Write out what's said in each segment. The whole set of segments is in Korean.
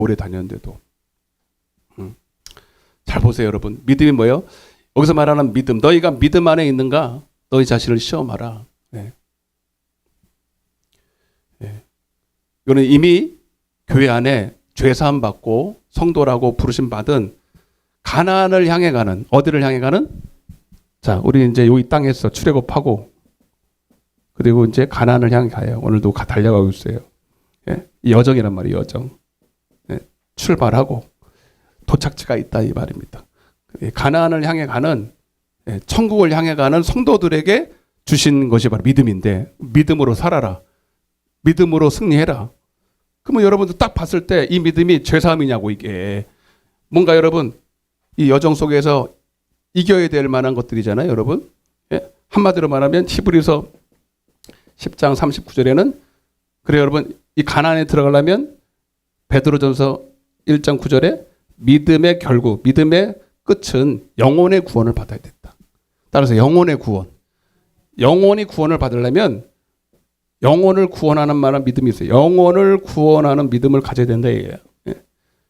오래 다녔는데도. 잘 보세요, 여러분. 믿음이 뭐예요? 여기서 말하는 믿음. 너희가 믿음 안에 있는가? 너희 자신을 시험하라. 네. 네. 이거는 이미 교회 안에 죄사함 받고 성도라고 부르심 받은 가나안을 향해 가는, 어디를 향해 가는? 자, 우리 이제 여기 땅에서 출애굽하고 그리고 이제 가나안을 향해 가요. 오늘도 달려가고 있어요. 예? 이 여정이란 말이에요, 여정. 예? 출발하고 도착지가 있다 이 말입니다. 가나안을 향해 가는, 천국을 향해 가는 성도들에게 주신 것이 바로 믿음인데, 믿음으로 살아라. 믿음으로 승리해라. 그러면 여러분들 딱 봤을 때 이 믿음이 죄사함이냐고, 이게. 뭔가 여러분, 이 여정 속에서 이겨야 될 만한 것들이잖아요, 여러분. 예? 한마디로 말하면 히브리서 10장 39절에는 그래 여러분, 이 가나안에 들어가려면 베드로전서 1장 9절에 믿음의 결국, 믿음의 끝은 영혼의 구원을 받아야 된다. 따라서 영혼의 구원. 영혼이 구원을 받으려면 영혼을 구원하는 말은 믿음이 있어요. 영혼을 구원하는 믿음을 가져야 된다 이거예요. 예.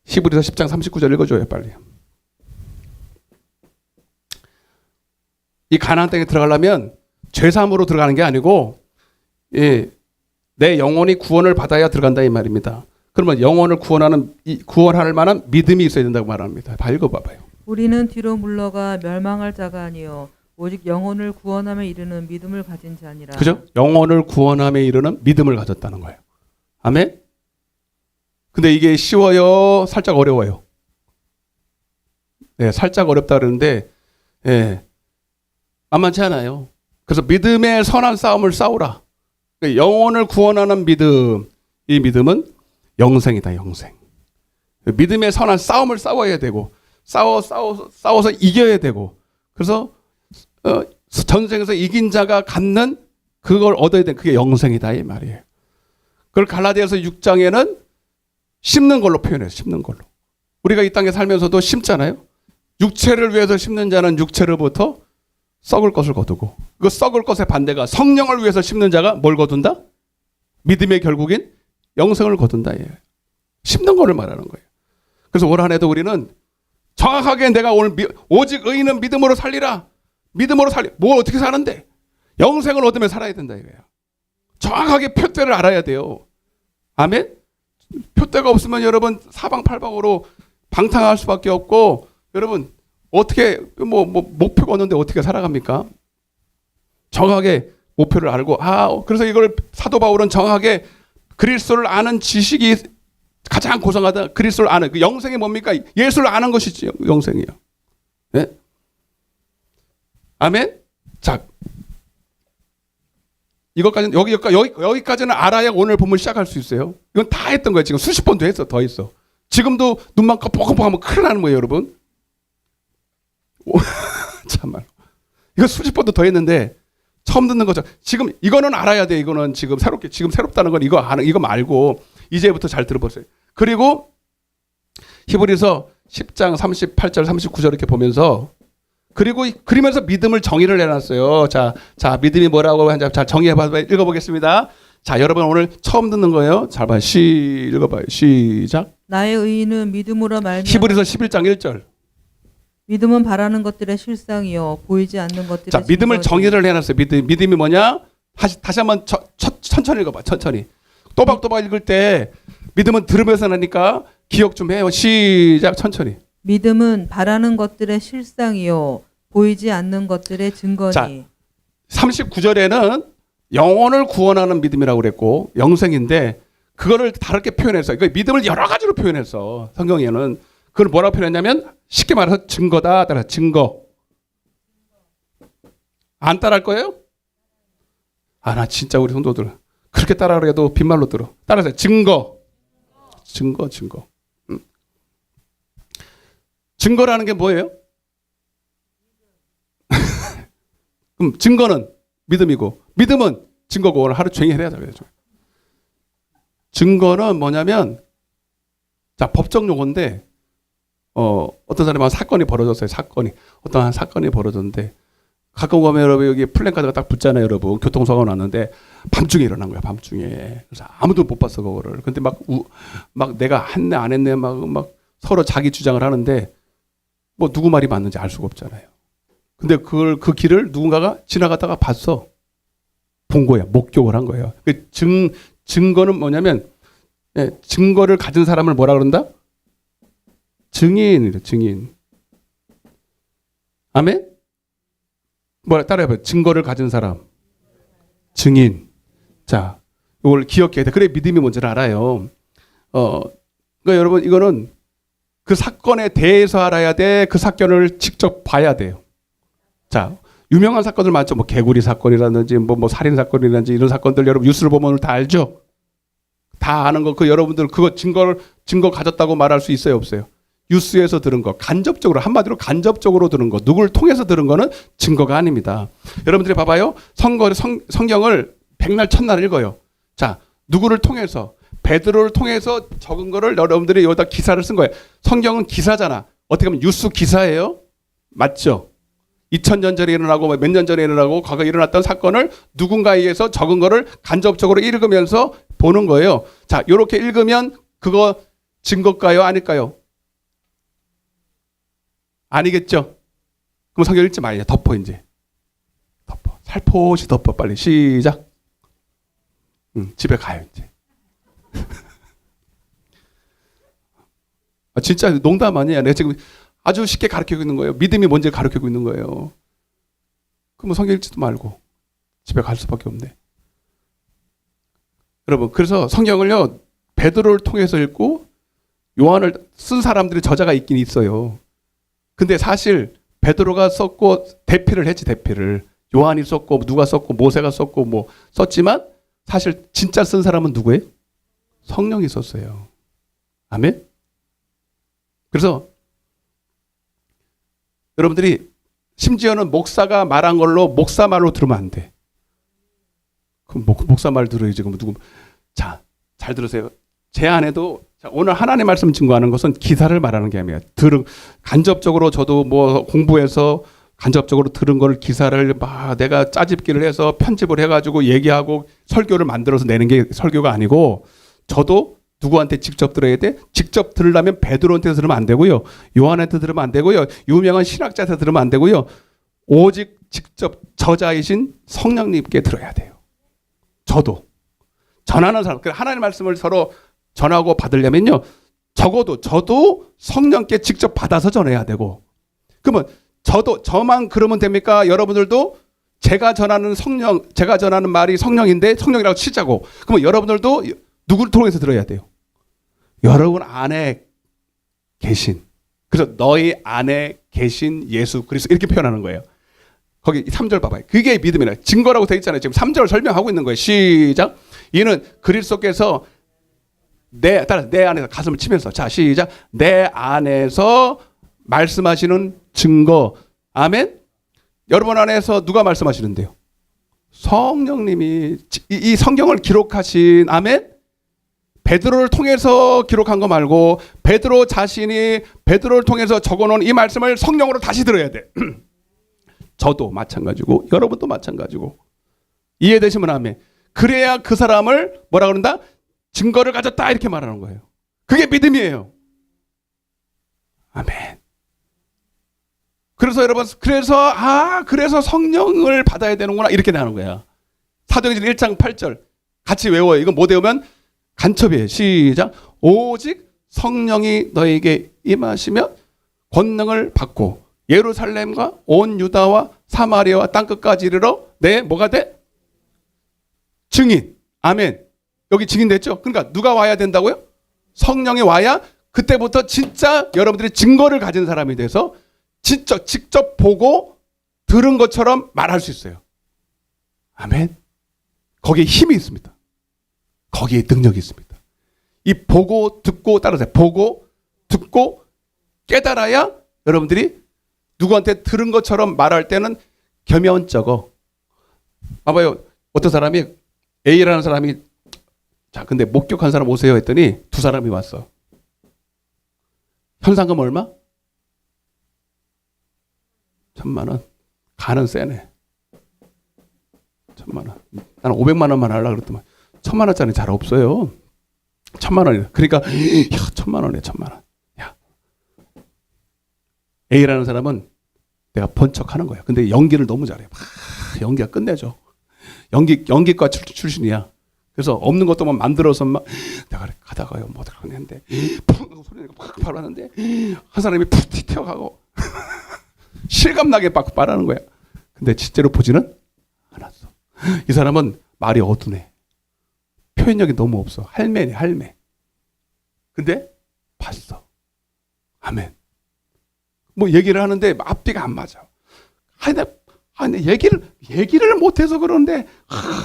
히브리서 10장 39절 읽어줘요, 빨리. 이 가나안 땅에 들어가려면 죄사함으로 들어가는 게 아니고, 내 영혼이 구원을 받아야 들어간다 이 말입니다. 그러면 영혼을 구원할 만한 믿음이 있어야 된다고 말합니다. 다 읽어봐봐요. 우리는 뒤로 물러가 멸망할 자가 아니요 오직 영혼을 구원함에 이르는 믿음을 가진 자니라. 그죠? 영혼을 구원함에 이르는 믿음을 가졌다는 거예요. 아멘? 근데 이게 쉬워요? 살짝 어려워요? 네, 살짝 어렵다 그러는데, 만만치 않아요. 그래서 믿음의 선한 싸움을 싸우라. 영혼을 구원하는 믿음, 이 믿음은 영생이다, 영생. 믿음의 선한 싸움을 싸워야 되고, 싸워서 이겨야 되고, 그래서 전쟁에서 이긴 자가 갖는 그걸 얻어야 되는 그게 영생이다 이 말이에요. 그걸 갈라디아서 6장에는 심는 걸로 표현해요. 심는 걸로. 우리가 이 땅에 살면서도 심잖아요. 육체를 위해서 심는 자는 육체로부터 썩을 것을 거두고, 그 썩을 것의 반대가 성령을 위해서 심는 자가 뭘 거둔다? 믿음의 결국인 영생을 거둔다. 예. 심는 거를 말하는 거예요. 그래서 올 한 해도 우리는 정확하게 내가 오늘 오직 의인은 믿음으로 살리라. 믿음으로 뭘 어떻게 사는데? 영생을 얻으며 살아야 된다 이거예요. 정확하게 표대를 알아야 돼요. 아멘? 표대가 없으면 여러분 사방팔방으로 방탕할 수밖에 없고, 여러분 어떻게 목표가 없는데 어떻게 살아갑니까? 정확하게 목표를 알고, 그래서 이걸 사도 바울은 정확하게 그리스도를 아는 지식이 가장 고상하다. 그리스도를 아는 그 영생이 뭡니까? 예수를 아는 것이지 영생이요. 네? 아멘. 자, 이것까지는 여기까지는 알아야 오늘 본문 시작할 수 있어요. 이건 다 했던 거예요. 지금 수십 번도 했어, 더 했어. 지금도 눈만 깜빡깜빡하면 큰일 나는 거예요, 여러분. 참말. 이거 수십 번도 더 했는데 처음 듣는 거죠. 지금 이거는 알아야 돼. 이거는 지금 새롭다는 건 이거 말고 이제부터 잘 들어보세요. 그리고 히브리서 10장 38절 39절 이렇게 보면서 그리면서 믿음을 정의를 해놨어요. 자 믿음이 뭐라고 하는지 잘 정의해봐. 읽어보겠습니다. 자, 여러분 오늘 처음 듣는 거예요. 잘 봐요. 읽어봐요. 시작. 나의 의인은 믿음으로 말미암아. 히브리서 11장 1절. 믿음은 바라는 것들의 실상이요 보이지 않는 것들의. 자, 믿음을 정의를 해놨어요. 믿음이 뭐냐? 다시 한번 천천히 읽어봐. 천천히. 또박또박 읽을 때 믿음은 들으면서 나니까 기억 좀 해요. 시작. 천천히. 믿음은 바라는 것들의 실상이요 보이지 않는 것들의 증거니. 자, 39절에는 영혼을 구원하는 믿음이라고 그랬고 영생인데 그거를 다르게 표현했어요. 그러니까 믿음을 여러 가지로 표현했어. 성경에는. 그걸 뭐라고 표현했냐면 쉽게 말해서 증거다. 따라 증거. 안 따라할 거예요? 나 진짜 우리 성도들 그렇게 따라하려 해도 빈말로 들어. 따라서 증거. 증거라는 게 뭐예요? 그럼 증거는 믿음이고 믿음은 증거고 오늘 하루 종일 해야 되죠. 증거는 뭐냐면 법적 용어인데 어떤 사람이 사건이 벌어졌어요. 어떠한 사건이 벌어졌는데 가까운 가면 여러분 여기 플랜카드가 딱 붙잖아요, 여러분. 교통사고가 났는데 밤중에 일어난 거야, 밤중에. 그래서 아무도 못 봤어, 그거를. 근데 막 내가 했네, 안 했네, 막 서로 자기 주장을 하는데 뭐 누구 말이 맞는지 알 수가 없잖아요. 근데 그 길을 누군가가 지나가다가 봤어. 본 거야, 목격을 한 거예요. 그 증거는 뭐냐면, 증거를 가진 사람을 뭐라 그런다? 증인이래, 증인. 아멘? 뭐라 따라해봐요. 증거를 가진 사람. 증인. 자, 이걸 기억해야 돼. 그래 믿음이 뭔지를 알아요. 그러니까 여러분 이거는 그 사건에 대해서 알아야 돼. 그 사건을 직접 봐야 돼요. 자, 유명한 사건들 많죠. 뭐 개구리 사건이라든지 뭐 살인 사건이라든지 이런 사건들 여러분 뉴스를 보면 다 알죠. 다 아는 거. 그 여러분들 그거 증거 가졌다고 말할 수 있어요, 없어요? 뉴스에서 들은 거, 간접적으로, 한마디로 간접적으로 들은 거, 누구를 통해서 들은 거는 증거가 아닙니다. 여러분들이 봐봐요. 성경을 백날 첫날 읽어요. 자, 누구를 통해서, 베드로를 통해서 적은 거를 여러분들이 여기다 기사를 쓴 거예요. 성경은 기사잖아. 어떻게 보면 뉴스 기사예요. 맞죠? 2000년 전에 일어나고 몇 년 전에 일어나고 과거에 일어났던 사건을 누군가에 의해서 적은 거를 간접적으로 읽으면서 보는 거예요. 자, 이렇게 읽으면 그거 증거일까요? 아닐까요? 아니겠죠? 그럼 성경 읽지 말자. 덮어 이제. 덮어. 살포시 덮어. 빨리 시작. 집에 가요 이제. 진짜 농담 아니야. 내가 지금 아주 쉽게 가르치고 있는 거예요. 믿음이 뭔지 가르치고 있는 거예요. 그럼 성경 읽지도 말고 집에 갈 수밖에 없네. 여러분, 그래서 성경을요 베드로를 통해서 읽고 요한을 쓴 사람들의 저자가 있긴 있어요. 근데 사실 베드로가 썼고 대피를 했지, 대피를. 요한이 썼고 누가 썼고 모세가 썼고 뭐 썼지만 사실 진짜 쓴 사람은 누구예요? 성령이 썼어요. 아멘? 그래서 여러분들이 심지어는 목사가 말한 걸로 목사 말로 들으면 안 돼. 그럼 목사 말 들어야지. 그럼 누구? 자, 잘 들으세요. 제 안에도 자, 오늘 하나님의 말씀 증거하는 것은 기사를 말하는 게 아니에요. 간접적으로 저도 뭐 공부해서 간접적으로 들은 걸 기사를 막 내가 짜집기를 해서 편집을 해가지고 얘기하고 설교를 만들어서 내는 게 설교가 아니고 저도 누구한테 직접 들어야 돼? 직접 들으려면 베드로한테 들으면 안 되고요. 요한한테 들으면 안 되고요. 유명한 신학자한테 들으면 안 되고요. 오직 직접 저자이신 성령님께 들어야 돼요. 저도. 전하는 사람. 하나님의 말씀을 서로 전하고 받으려면요. 적어도 저도 성령께 직접 받아서 전해야 되고. 그러면 저만 그러면 됩니까? 여러분들도 제가 전하는 말이 성령인데 성령이라고 치자고. 그러면 여러분들도 누구를 통해서 들어야 돼요? 여러분 안에 계신. 그래서 너희 안에 계신 예수 그리스도 이렇게 표현하는 거예요. 거기 3절 봐봐요. 그게 믿음이라. 증거라고 되어 있잖아요. 지금 3절 설명하고 있는 거예요. 시작. 이는 그리스도께서 내 안에서 가슴을 치면서 자 시작. 내 안에서 말씀하시는 증거. 아멘. 여러분 안에서 누가 말씀하시는데요? 성령님이 이 성경을 기록하신 아멘. 베드로를 통해서 기록한 거 말고 베드로 자신이 베드로를 통해서 적어놓은 이 말씀을 성령으로 다시 들어야 돼. 저도 마찬가지고 여러분도 마찬가지고 이해되시면 아멘. 그래야 그 사람을 뭐라 그런다? 증거를 가졌다 이렇게 말하는 거예요. 그게 믿음이에요. 아멘. 그래서 여러분 그래서 성령을 받아야 되는구나 이렇게 나오는 거야. 사도행전 1장 8절 같이 외워요. 이거 못 외우면 간첩이에요. 시작. 오직 성령이 너에게 임하시면 권능을 받고 예루살렘과 온 유다와 사마리아와 땅끝까지 이르러 내 뭐가 돼? 증인. 아멘. 여기 증인 됐죠? 그러니까 누가 와야 된다고요? 성령이 와야 그때부터 진짜 여러분들이 증거를 가진 사람이 돼서 진짜 직접 보고 들은 것처럼 말할 수 있어요. 아멘. 거기에 힘이 있습니다. 거기에 능력이 있습니다. 이 보고 듣고 따라서 보고 듣고 깨달아야 여러분들이 누구한테 들은 것처럼 말할 때는 겸연쩍어. 봐봐요. 어떤 사람이 A라는 사람이 자 근데 목격한 사람 오세요 했더니 두 사람이 왔어. 현상금 얼마? 1000만 원. 간은 세네. 1,000만 원. 나는 500만 원만 하려고 그랬더만 1,000만 원짜리 잘 없어요. 1,000만 원이네. 그러니까 야, 1,000만 원이네. 1,000만 원. 야. A라는 사람은 내가 본 척하는 거야. 근데 연기를 너무 잘해. 연기가 끝내줘. 연기과 출신이야. 그래서 없는 것도 막 만들어서 막 내가 가다가요 뭐 어떻게 하는데 푹 소리 내고 팍 바르는데 한 사람이 푹 튀어가고 실감나게 막 바라는 거야. 근데 실제로 보지는 않았어. 이 사람은 말이 어두네. 표현력이 너무 없어. 할매네 할매. 근데 봤어. 아멘. 뭐 얘기를 하는데 앞뒤가 안 맞아. 근데 얘기를 못해서 그런데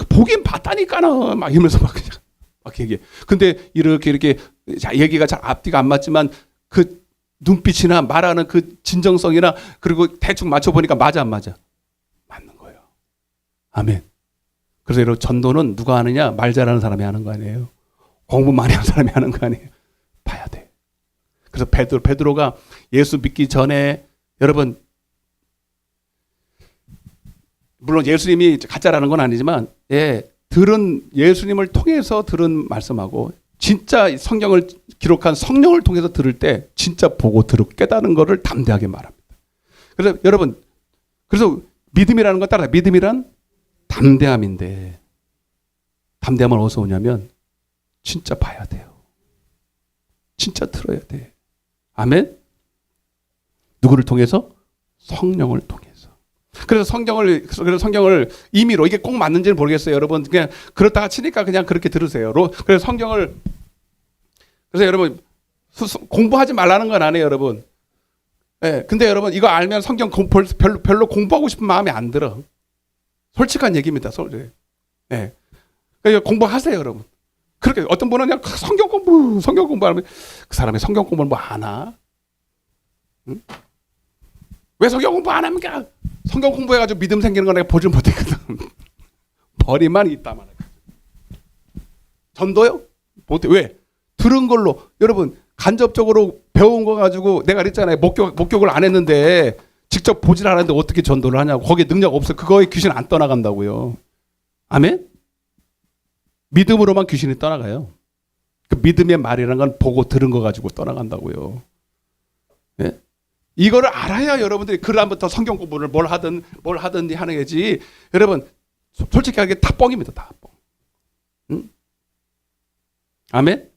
보긴 봤다니까는 막 이러면서 막 그냥 막 얘기해. 근데 이렇게 얘기가 잘 앞뒤가 안 맞지만 그 눈빛이나 말하는 그 진정성이나 그리고 대충 맞춰보니까 맞아 안 맞아? 맞는 거예요. 아멘. 그래서 여러분 전도는 누가 하느냐? 말 잘하는 사람이 하는 거 아니에요. 공부 많이 하는 사람이 하는 거 아니에요. 봐야 돼. 그래서 베드로가 예수 믿기 전에 여러분 물론 예수님이 가짜라는 건 아니지만 예수님을 통해서 들은 말씀하고 진짜 성경을 기록한 성령을 통해서 들을 때 진짜 보고 들고 깨달은 거를 담대하게 말합니다. 그래서 여러분 그래서 믿음이라는 거 따라 믿음이란 담대함인데 담대함은 어디서 오냐면 진짜 봐야 돼요. 진짜 들어야 돼. 아멘? 누구를 통해서? 성령을 통해서. 그래서 성경을 임의로 이게 꼭 맞는지는 모르겠어요. 여러분 그냥 그렇다가 치니까 그냥 그렇게 들으세요. 그래서 성경을 그래서 여러분 공부하지 말라는 건 아니에요, 여러분. 예. 근데 여러분 이거 알면 성경 별로 공부하고 싶은 마음이 안 들어. 솔직한 얘기입니다. 예. 그러니까 공부하세요, 여러분. 그렇게 어떤 분은 그냥 성경 공부하면 그 사람이 성경 공부를 뭐 하나? 응? 왜 성경 공부 안 합니까? 성경 공부해가지고 믿음 생기는 거 내가 보질 못했거든. 버리만 있다만. 전도요? 못해. 왜? 들은 걸로 여러분 간접적으로 배운 거 가지고 내가 그랬잖아요. 목격을 안 했는데 직접 보질 않았는데 어떻게 전도를 하냐고. 거기에 능력 없어. 그거에 귀신 안 떠나간다고요. 아멘? 믿음으로만 귀신이 떠나가요. 그 믿음의 말이라는 건 보고 들은 거 가지고 떠나간다고요. 네? 이거를 알아야 여러분들이 그 다음부터 성경 공부를 뭘 하든지 하는 거지. 여러분 솔직하게 다 뻥입니다. 다 뻥. 응? 아멘?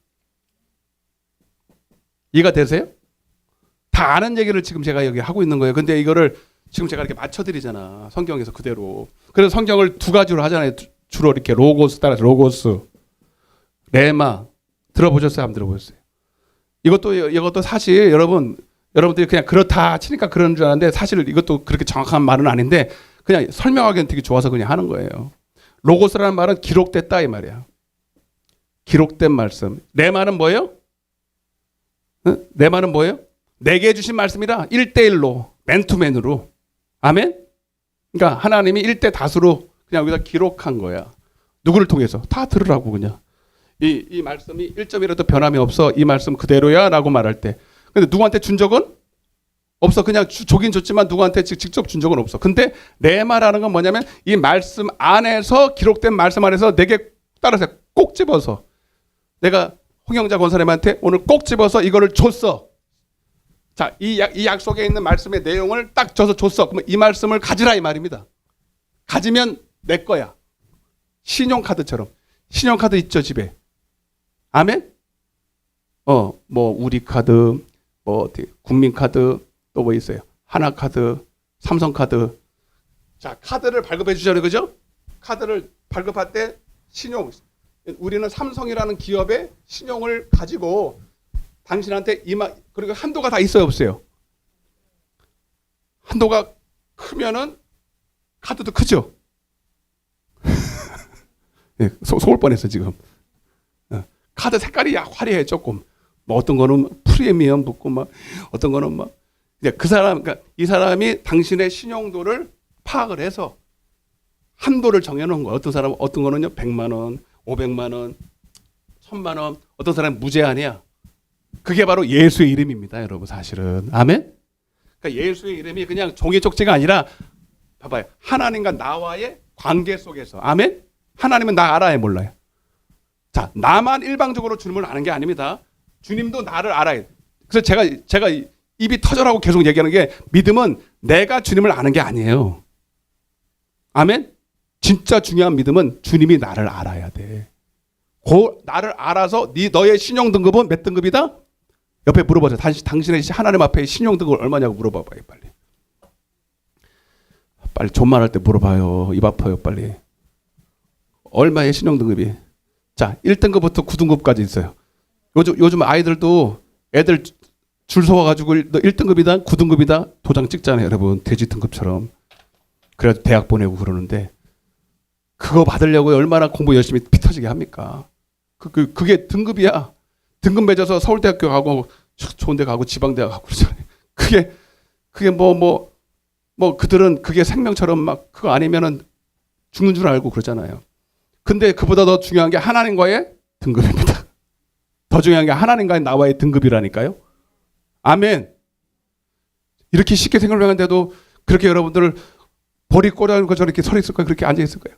이해가 되세요? 다 아는 얘기를 지금 제가 여기 하고 있는 거예요. 근데 이거를 지금 제가 이렇게 맞춰드리잖아. 성경에서 그대로. 그래서 성경을 두 가지로 하잖아요. 주로 이렇게 로고스 따라서 로고스, 레마. 들어보셨어요? 안 들어보셨어요? 이것도 사실 여러분들이 그냥 그렇다 치니까 그런 줄 아는데 사실 이것도 그렇게 정확한 말은 아닌데 그냥 설명하기는 되게 좋아서 그냥 하는 거예요. 로고스라는 말은 기록됐다 이 말이야. 기록된 말씀. 레마는 뭐예요? 레마는 뭐예요? 내게 주신 말씀이라 1대1로 맨투맨으로. 아멘? 그러니까 하나님이 1대 다수로 그냥 여기다 기록한 거야. 누구를 통해서? 다 들으라고 그냥. 이 말씀이 1점이라도 변함이 없어. 이 말씀 그대로야 라고 말할 때. 근데 누구한테 준 적은? 없어. 그냥 조긴 줬지만 누구한테 직접 준 적은 없어. 근데 내 말하는 건 뭐냐면 이 말씀 안에서 기록된 말씀 안에서 내게 따라서 꼭 집어서 내가 홍영자 권사님한테 오늘 꼭 집어서 이거를 줬어. 자, 이 약속에 있는 말씀의 내용을 딱 줬어. 그러면 이 말씀을 가지라 이 말입니다. 가지면 내 거야. 신용카드처럼. 신용카드 있죠, 집에. 아멘? 뭐 우리카드, 뭐 국민카드, 또 뭐 있어요? 하나카드, 삼성카드. 자, 카드를 발급해 주잖아요, 그죠? 카드를 발급할 때 신용. 우리는 삼성이라는 기업의 신용을 가지고 당신한테 그리고 한도가 다 있어요, 없어요? 한도가 크면은 카드도 크죠? 네, 속을 뻔했어 지금. 카드 색깔이 화려해 조금. 뭐 어떤 거는 프리미엄 붙고 막 어떤 거는 막 이제 그러니까 이 사람이 당신의 신용도를 파악을 해서 한도를 정해놓은 거야. 어떤 사람은 어떤 거는요 100만 원, 500만 원, 1000만 원. 어떤 사람은 무제한이야. 그게 바로 예수의 이름입니다, 여러분 사실은. 아멘. 그러니까 예수의 이름이 그냥 종이 쪽지가 아니라 봐봐요. 하나님과 나와의 관계 속에서. 아멘? 하나님은 나 알아요, 몰라요? 자, 나만 일방적으로 주님을 아는 게 아닙니다. 주님도 나를 알아요. 그래서 제가 입이 터져라고 계속 얘기하는 게, 믿음은 내가 주님을 아는 게 아니에요. 아멘? 진짜 중요한 믿음은 주님이 나를 알아야 돼. 나를 알아서 너의 신용 등급은 몇 등급이다? 옆에 물어보세요. 당신의 하나님 앞에 신용 등급을 얼마냐고 물어봐봐요, 빨리. 빨리 존말할 때 물어봐요. 입 아파요, 빨리. 얼마의 신용 등급이? 자, 1등급부터 9등급까지 있어요. 요즘 아이들도 애들 줄 서와가지고 너 1등급이다, 9등급이다 도장 찍잖아요, 여러분. 돼지 등급처럼. 그래서 대학 보내고 그러는데, 그거 받으려고 얼마나 공부 열심히 피 터지게 합니까? 그게 등급이야. 등급 맺어서 서울대학교 가고 좋은 데 가고 지방대학 가고 그러잖아요. 그게 뭐 그들은 그게 생명처럼 막 그거 아니면은 죽는 줄 알고 그러잖아요. 근데 그보다 더 중요한 게 하나님과의 등급입니다. 더 중요한 게 하나님과의 나와의 등급이라니까요. 아멘. 이렇게 쉽게 생각하는데도 그렇게 여러분들을 볼이 꼬라는 것처럼 이렇게 서 있을 거예요. 그렇게 앉아 있을 거예요.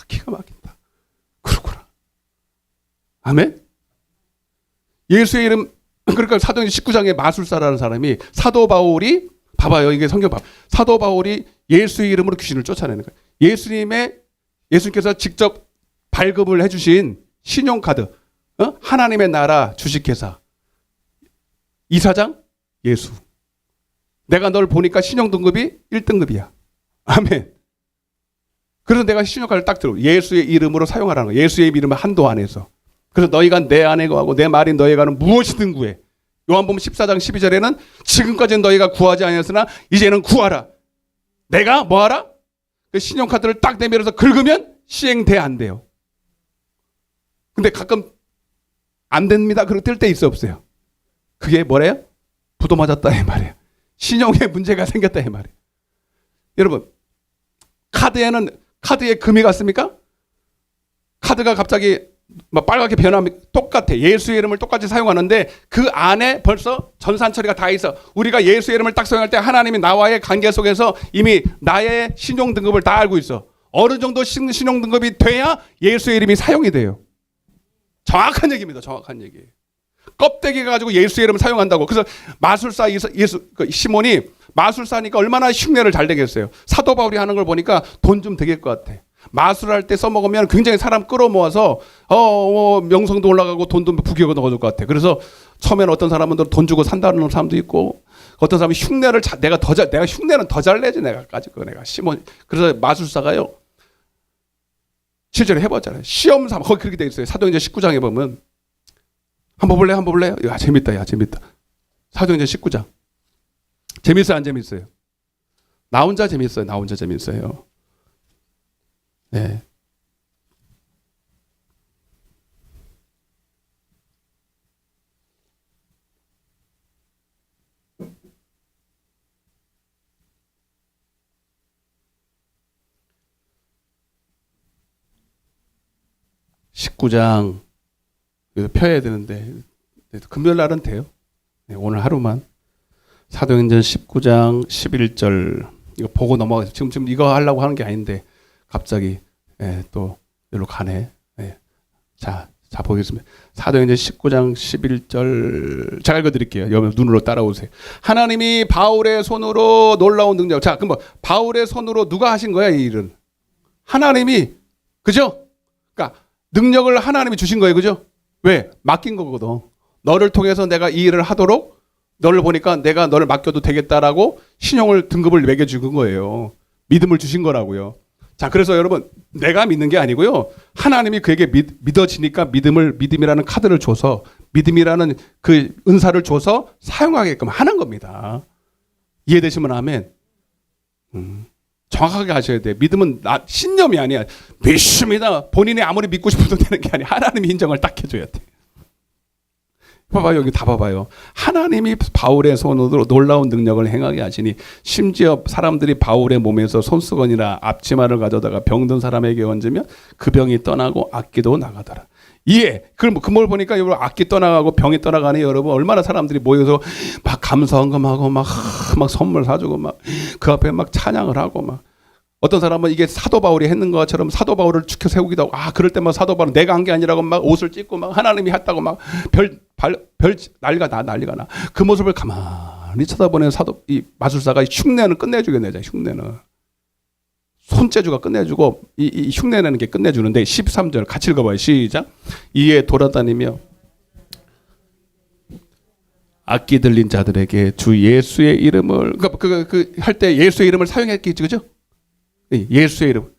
기가 막힌다. 그렇구나. 아멘. 예수의 이름, 그러니까 사도행전 19장에 마술사라는 사람이 사도 바울이, 봐봐요. 이게 성경 봐. 사도 바울이 예수의 이름으로 귀신을 쫓아내는 거예요. 예수님께서 직접 발급을 해주신 신용카드, 하나님의 나라 주식회사 이사장 예수. 내가 널 보니까 신용등급이 1등급이야. 아멘. 그래서 내가 신용카드를 딱 들어. 예수의 이름으로 사용하라는 거예요. 예수의 이름을 한도 안에서. 그래서 너희가 내 안에 거하고 내 말이 너희에 가는 무엇이든 구해. 요한복음 14장 12절에는 지금까지는 너희가 구하지 아니었으나 이제는 구하라. 내가 뭐하라? 그 신용카드를 딱 내밀어서 긁으면 시행돼 안 돼요. 근데 가끔 안 됩니다. 그렇게 뜰 때 있어 없어요? 그게 뭐래요? 부도 맞았다 이 말이에요. 신용에 문제가 생겼다 이 말이에요. 여러분, 카드에 금이 갔습니까? 카드가 갑자기 막 빨갛게 변하면 똑같아. 예수의 이름을 똑같이 사용하는데 그 안에 벌써 전산 처리가 다 있어. 우리가 예수의 이름을 딱 사용할 때 하나님이 나와의 관계 속에서 이미 나의 신용 등급을 다 알고 있어. 어느 정도 신용 등급이 돼야 예수의 이름이 사용이 돼요. 정확한 얘기입니다. 정확한 얘기. 껍데기 가지고 예수의 이름을 사용한다고. 그래서 마술사 시몬이 마술사니까 얼마나 흉내를 잘 내겠어요. 사도 바울이 하는 걸 보니까 돈 좀 되겠을 것 같아. 마술할 때 써먹으면 굉장히 사람 끌어모아서 명성도 올라가고 돈도 부귀가 넣어줄 것 같아. 그래서 처음에는 어떤 사람은 돈 주고 산다는 사람도 있고, 어떤 사람이 흉내를 내가 흉내는 더 잘 내지 내가 시몬. 그래서 마술사가요 실제로 해봤잖아요. 시험 삼아 거기 그렇게 돼 있어요. 사도행전 19장에 보면 한번 볼래요? 야 재밌다. 사도행전 19장 재밌어요, 안 재밌어요? 나 혼자 재밌어요. 네. (19장) 펴야 되는데 금요일 날은 돼요. 네, 오늘 하루만. 사도행전 19장 11절 이거 보고 넘어가세요. 지금 이거 하려고 하는 게 아닌데 갑자기 또 여기로 가네. 자 보겠습니다. 사도행전 19장 11절 제가 읽어드릴게요. 여러분 눈으로 따라오세요. 하나님이 바울의 손으로 놀라운 능력. 자, 그럼 바울의 손으로 누가 하신 거야 이 일은? 하나님이. 그죠? 그러니까 능력을 하나님이 주신 거예요. 그죠? 왜? 맡긴 거거든. 너를 통해서 내가 이 일을 하도록 너를 보니까 내가 너를 맡겨도 되겠다라고 신용을 등급을 매겨주는 거예요. 믿음을 주신 거라고요. 자, 그래서 여러분 내가 믿는 게 아니고요. 하나님이 그에게 믿어지니까 믿음이라는 카드를 줘서 믿음이라는 그 은사를 줘서 사용하게끔 하는 겁니다. 이해되시면 아멘. 정확하게 하셔야 돼. 믿음은 신념이 아니야. 믿습니다. 본인이 아무리 믿고 싶어도 되는 게 아니야. 하나님이 인정을 딱 해줘야 돼. 봐봐요. 여기 다 봐봐요. 하나님이 바울의 손으로 놀라운 능력을 행하게 하시니 심지어 사람들이 바울의 몸에서 손수건이나 앞치마를 가져다가 병든 사람에게 얹으면 그 병이 떠나고 악기도 나가더라. 그럼 그걸 보니까 여러분 악기 떠나가고 병이 떠나가니 여러분 얼마나 사람들이 모여서 막 감사헌금하고 막 막 선물 사주고 막 그 앞에 막 찬양을 하고 막 어떤 사람은 이게 사도 바울이 했는 것처럼 사도 바울을 축혀 세우기도 하고 그럴 때만 사도 바울은 내가 한 게 아니라고 막 옷을 찢고 막 하나님이 했다고 막 별 난리가 나 그 모습을 가만히 쳐다보는 사도 이 마술사가 흉내는 끝내주겠네. 흉내는 손재주가 끝내주고 이 흉내내는 게 끝내주는데 13절 같이 읽어봐요. 시작. 이에 돌아다니며 악기 들린 자들에게 주 예수의 이름을 할 때 예수의 이름을 사용했겠지, 그죠? 예수의 이름.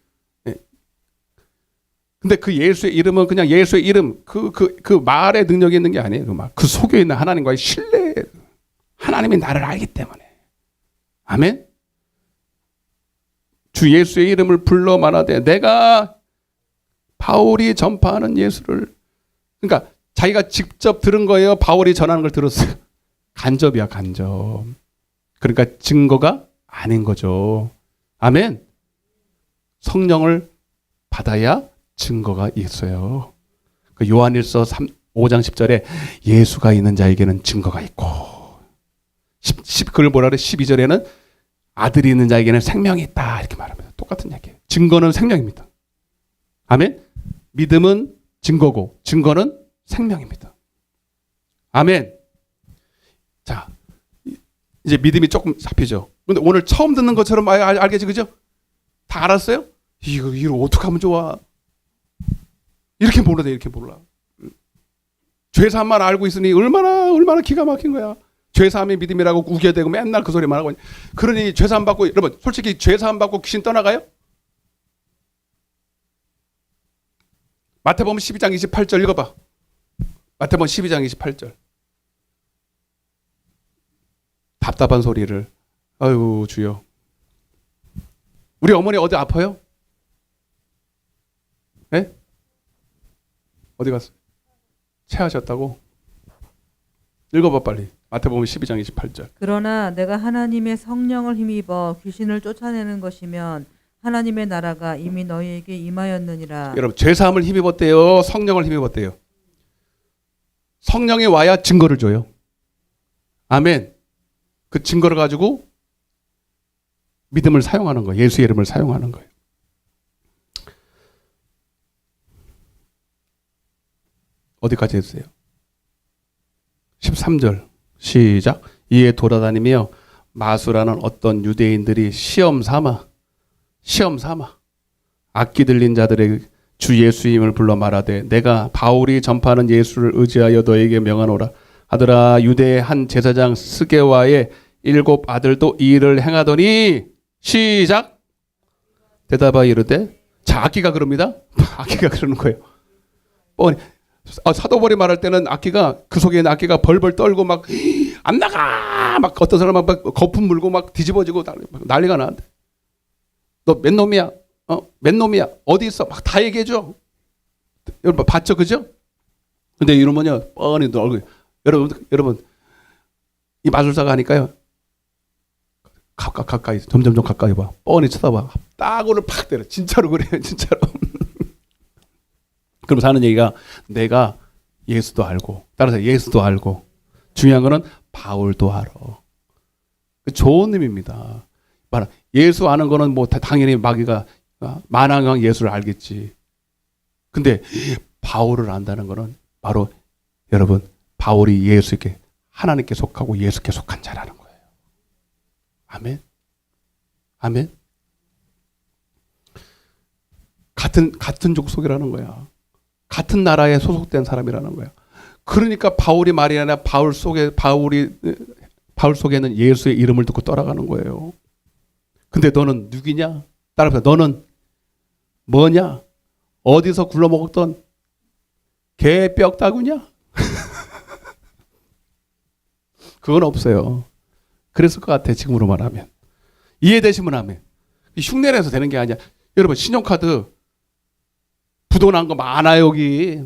근데 그 예수의 이름은 그냥 예수의 이름 그 말에 능력이 있는 게 아니에요. 그 속에 있는 하나님과의 신뢰. 하나님이 나를 알기 때문에. 아멘. 주 예수의 이름을 불러 말하되 내가 바울이 전파하는 예수를 그러니까 자기가 직접 들은 거예요. 바울이 전하는 걸 들었어요. 간접이야, 간접. 그러니까 증거가 아닌 거죠. 아멘. 성령을 받아야 증거가 있어요. 그 요한일서 5장 10절에 예수가 있는 자에게는 증거가 있고 그걸 뭐라 그래? 12절에는 아들이 있는 자에게는 생명이 있다 이렇게 말합니다. 똑같은 얘기예요. 증거는 생명입니다. 아멘. 믿음은 증거고 증거는 생명입니다. 아멘. 자, 이제 믿음이 조금 잡히죠. 근데 오늘 처음 듣는 것처럼 알겠지, 그죠? 다 알았어요? 이거 어떻게 하면 좋아? 이렇게 몰라, 이렇게 몰라. 죄사함만 알고 있으니 얼마나 기가 막힌 거야. 죄사함이 믿음이라고 우겨대고 맨날 그 소리만 하고. 그러니 죄사함 받고, 여러분, 솔직히 죄사함 받고 귀신 떠나가요? 마태복음 12장 28절 읽어봐. 마태복음 12장 28절. 답답한 소리를. 아유, 주여. 우리 어머니 어디 아파요? 네? 어디 갔어? 체하셨다고? 읽어봐 빨리. 마태복음 12장 28절. 그러나 내가 하나님의 성령을 힘입어 귀신을 쫓아내는 것이면 하나님의 나라가 이미 너희에게 임하였느니라. 여러분 죄사함을 힘입었대요. 성령을 힘입었대요. 성령이 와야 증거를 줘요. 아멘. 그 증거를 가지고 믿음을 사용하는 거예요. 예수의 이름을 사용하는 거예요. 어디까지 했어요? 13절 시작. 이에 돌아다니며 마수라는 어떤 유대인들이 시험 삼아 악기 들린 자들에게 주 예수임을 불러 말하되 내가 바울이 전파하는 예수를 의지하여 너에게 명하노라 하더라. 유대의 한 제사장 스게와의 7 아들도 이 일을 행하더니 시작. 대답하여 이르되 자 악기가 그럽니다. 악기가 그러는 거예요. 뻔히 사도 바울이 말할 때는 악기가 그 속에 있는 악기가 벌벌 떨고 막 안 나가 막 어떤 사람은 막 거품 물고 막 뒤집어지고 난리가 나는데 너 맨 놈이야? 맨 놈이야? 어디 있어? 막 다 얘기해줘. 여러분 봤죠, 그죠? 근데 이러면요 뻔히 너 얼굴 여러분 이 마술사가 하니까요 가까이 점점 가까이 봐. 뻔히 쳐다봐. 따구를 팍 때려. 진짜로 그래요, 진짜로. 그럼 하는 얘기가 내가 예수도 알고 따라서 예수도 알고 중요한 거는 바울도 알아. 좋은 의미입니다. 예수 아는 거는 뭐 당연히 마귀가 만왕왕 예수를 알겠지. 근데 바울을 안다는 거는 바로 여러분 바울이 예수께 하나님께 속하고 예수께 속한 자라는 거예요. 아멘. 아멘. 같은 족속이라는 거야. 같은 나라에 소속된 사람이라는 거야. 그러니까 바울이 말이 아니라 바울 속에는 예수의 이름을 듣고 떠나가는 거예요. 근데 너는 누구냐? 따라서 너는 뭐냐? 어디서 굴러먹었던 개뼈다구냐? 그건 없어요. 그랬을 것 같아 지금으로 말하면. 이해되시면 하면. 흉내내서 되는 게 아니야. 여러분 신용카드 부도 난 거 많아요 여기.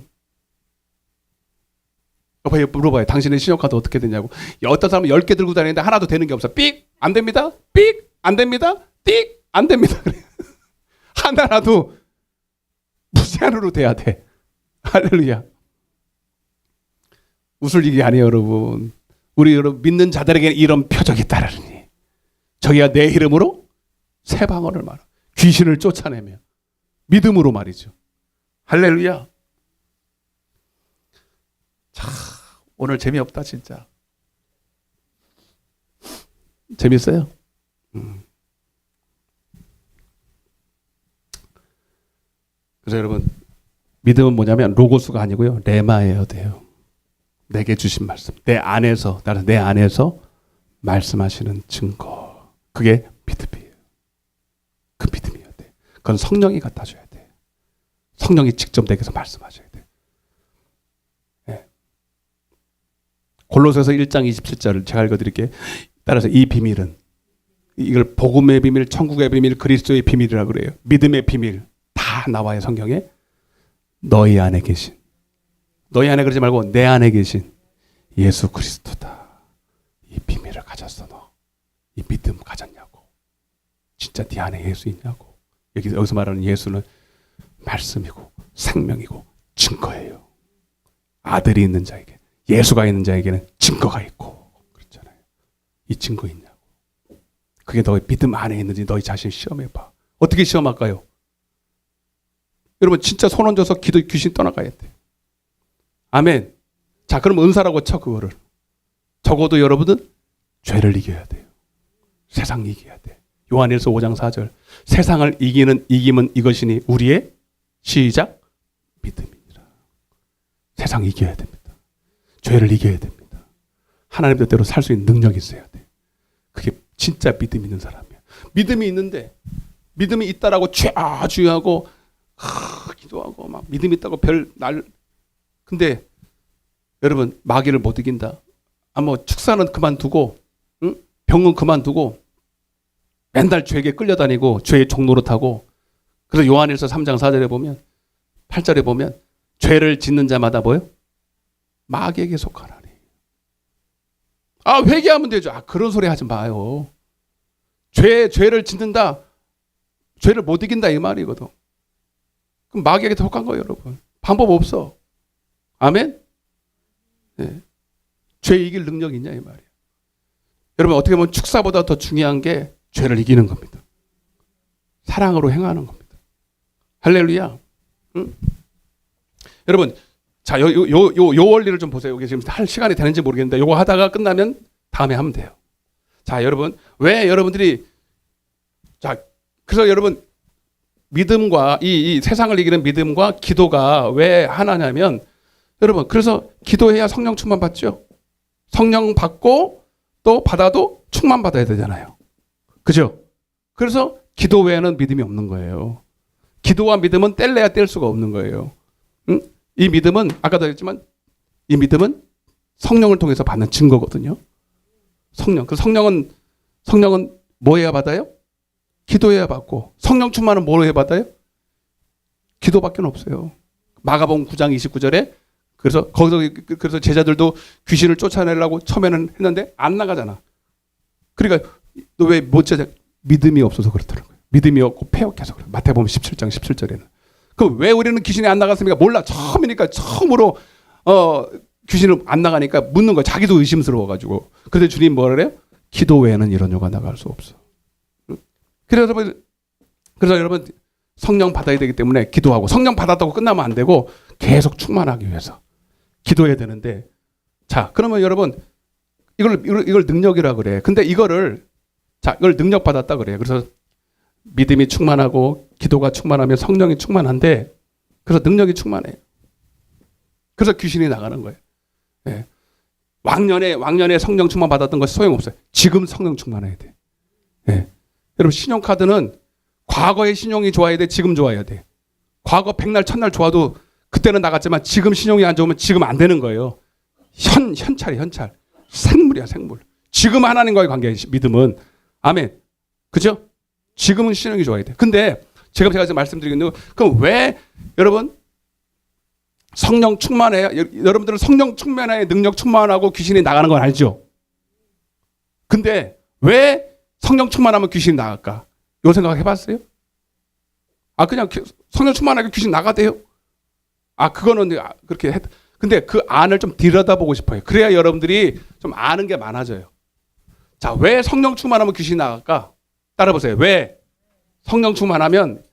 물어봐요. 당신의 신용카드 어떻게 되냐고. 어떤 사람은 10개 들고 다니는데 하나도 되는 게 없어. 삑! 안 됩니다. 삑! 안 됩니다. 띡! 안 됩니다. 하나라도 무제한으로 돼야 돼. 할렐루야. 웃을 일이 아니에요 여러분. 우리 여러분 믿는 자들에게 이런 표적이 따르니. 저희가 내 이름으로 새 방언을 말하. 귀신을 쫓아내며 믿음으로 말이죠. 할렐루야. 자, 오늘 재미없다 진짜. 재밌어요? 그래서 여러분, 믿음은 뭐냐면 로고스가 아니고요, 레마예요 돼요. 내게 주신 말씀, 내 안에서 말씀하시는 증거, 그게 믿음이에요. 그 믿음이어야 돼. 그건 성령이 갖다 줘야 돼. 성령이 직접 내게서 말씀하셔야 돼. 네. 골로새서 1장 27절을 제가 읽어드릴게요. 따라서 이 비밀은, 이걸 복음의 비밀, 천국의 비밀, 그리스도의 비밀이라고 그래요. 믿음의 비밀 다 나와요, 성경에. 너희 안에 계신, 너희 안에 그러지 말고 내 안에 계신 예수 그리스도다. 이 비밀을 가졌어. 너 이 믿음 가졌냐고. 진짜 네 안에 예수 있냐고. 여기서 말하는 예수는 말씀이고 생명이고 증거예요. 아들이 있는 자에게, 예수가 있는 자에게는 증거가 있고 그렇잖아요. 이 증거 있냐고. 그게 너의 믿음 안에 있는지 너희 자신 시험해봐. 어떻게 시험할까요? 여러분 진짜 손 얹어서 기도, 귀신 떠나가야 돼. 아멘. 자, 그럼 은사라고 쳐 그거를. 적어도 여러분은 죄를 이겨야 돼요. 세상 이겨야 돼. 요한일서 5장 4절. 세상을 이기는 이김은 이것이니 우리의 시작 믿음이니라. 세상 이겨야 됩니다. 죄를 이겨야 됩니다. 하나님 뜻대로 살 수 있는 능력이 있어야 돼. 그게 진짜 믿음 있는 사람이야. 믿음이 있는데, 믿음이 있다라고 주여하고 기도하고 막 믿음 있다고 근데 여러분 마귀를 못 이긴다. 뭐 축사는 그만두고, 응? 병은 그만두고 맨날 죄에게 끌려다니고 죄의 종노릇하고. 그래서 요한일서 3장 4절에 보면, 8절에 보면 죄를 짓는 자마다 뭐요? 마귀에게 속하나니. 아, 회개하면 되죠. 아, 그런 소리 하지 마요. 죄를 짓는다, 죄를 못 이긴다 이 말이거든. 그럼 마귀에게 속한 거예요, 여러분. 방법 없어. 아멘? 네. 죄 이길 능력이 있냐 이 말이에요. 여러분 어떻게 보면 축사보다 더 중요한 게 죄를 이기는 겁니다. 사랑으로 행하는 겁니다. 할렐루야. 응? 여러분, 자, 요 원리를 좀 보세요. 이게 지금 할 시간이 되는지 모르겠는데, 요거 하다가 끝나면 다음에 하면 돼요. 자, 여러분, 왜 여러분들이, 자, 그래서 여러분, 믿음과 이 세상을 이기는 믿음과 기도가 왜 하나냐면, 여러분, 그래서 기도해야 성령 충만 받죠? 성령 받고 또 받아도 충만 받아야 되잖아요. 그죠? 그래서 기도 외에는 믿음이 없는 거예요. 기도와 믿음은 뗄래야 뗄 수가 없는 거예요. 응? 이 믿음은 아까도 했지만 이 믿음은 성령을 통해서 받는 증거거든요. 성령. 그 성령은 뭐 해야 받아요? 기도해야 받고. 성령 충만은 뭐 해야 받아요? 기도밖에 없어요. 마가복음 9장 29절에 그래서 제자들도 귀신을 쫓아내려고 처음에는 했는데 안 나가잖아. 그러니까 너 왜 못 찾아? 믿음이 없어서 그렇더라고요. 믿음이 없고 패역해서 그래요. 마태복음 17장 17절에는. 그럼 왜 우리는 귀신이 안 나갔습니까? 몰라. 처음으로 귀신을 안 나가니까 묻는 거야. 자기도 의심스러워가지고. 그런데 주님 뭐라 그래요? 기도 외에는 이런 요가 나갈 수 없어. 그래서 여러분 성령 받아야 되기 때문에 기도하고, 성령 받았다고 끝나면 안 되고 계속 충만하기 위해서 기도해야 되는데, 자, 그러면 여러분 이걸 능력이라 그래. 근데 이걸 능력 받았다 그래요. 그래서 믿음이 충만하고 기도가 충만하면 성령이 충만한데, 그래서 능력이 충만해요. 그래서 귀신이 나가는 거예요. 네. 왕년에 성령 충만 받았던 것이 소용없어요. 지금 성령 충만해야 돼. 네. 여러분 신용카드는 과거의 신용이 좋아야 돼, 지금 좋아야 돼. 과거 백날 첫날 좋아도 그때는 나갔지만 지금 신용이 안 좋으면 지금 안 되는 거예요. 현찰이야, 현찰. 생물이야, 생물. 지금 하나님과의 관계, 믿음은. 아멘. 그죠? 지금은 신용이 좋아야 돼. 근데 제가 지금 말씀드리는 거, 그럼 왜 여러분 성령 충만해야, 여러분들은 성령 충만해야 능력 충만하고 귀신이 나가는 건 알죠? 근데 왜 성령 충만하면 귀신이 나갈까? 요 생각 해봤어요? 아, 그냥 성령 충만하게 귀신 나가대요? 아, 그거는 그렇게 근데 그 안을 좀 들여다보고 싶어요. 그래야 여러분들이 좀 아는 게 많아져요. 자, 왜 성령 충만하면 귀신이 나갈까? 따라보세요. 왜 성령 충만하면